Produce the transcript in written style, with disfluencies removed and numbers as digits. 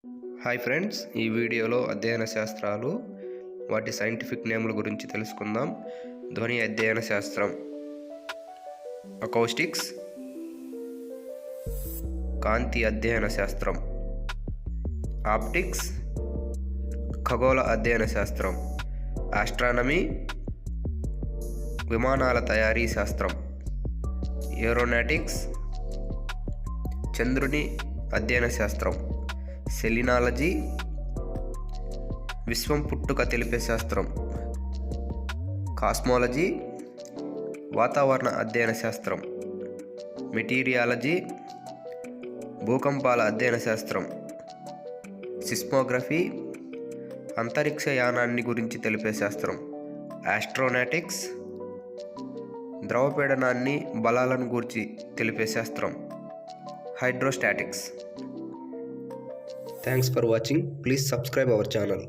Hi friends, ఈ వీడియోలో అధ్యయన శాస్త్రాలు వాటి సైంటిఫిక్ నేముల గురించి తెలుసుకుందాం. ధ్వని అధ్యయన శాస్త్రం, అకౌస్టిక్స్. కాంతి అధ్యయన శాస్త్రం, ఆప్టిక్స్. ఖగోళ అధ్యయన శాస్త్రం, ఆస్ట్రానమీ. విమానాల తయారీ శాస్త్రం, ఏరోనాటిక్స్. చంద్రుని అధ్యయన శాస్త్రం, సెలినాలజీ. విశ్వం పుట్టుక తెలిపే శాస్త్రం, కాస్మాలజీ. వాతావరణ అధ్యయన శాస్త్రం, మెటీరియాలజీ. భూకంపాల అధ్యయన శాస్త్రం, సిస్మోగ్రఫీ. అంతరిక్ష యానాన్ని గురించి తెలిపే శాస్త్రం, ఆస్ట్రోనాటిక్స్. ద్రవపీడనాన్ని బలాలను గూర్చి తెలిపే శాస్త్రం, హైడ్రోస్టాటిక్స్. Thanks for watching. Please subscribe our channel.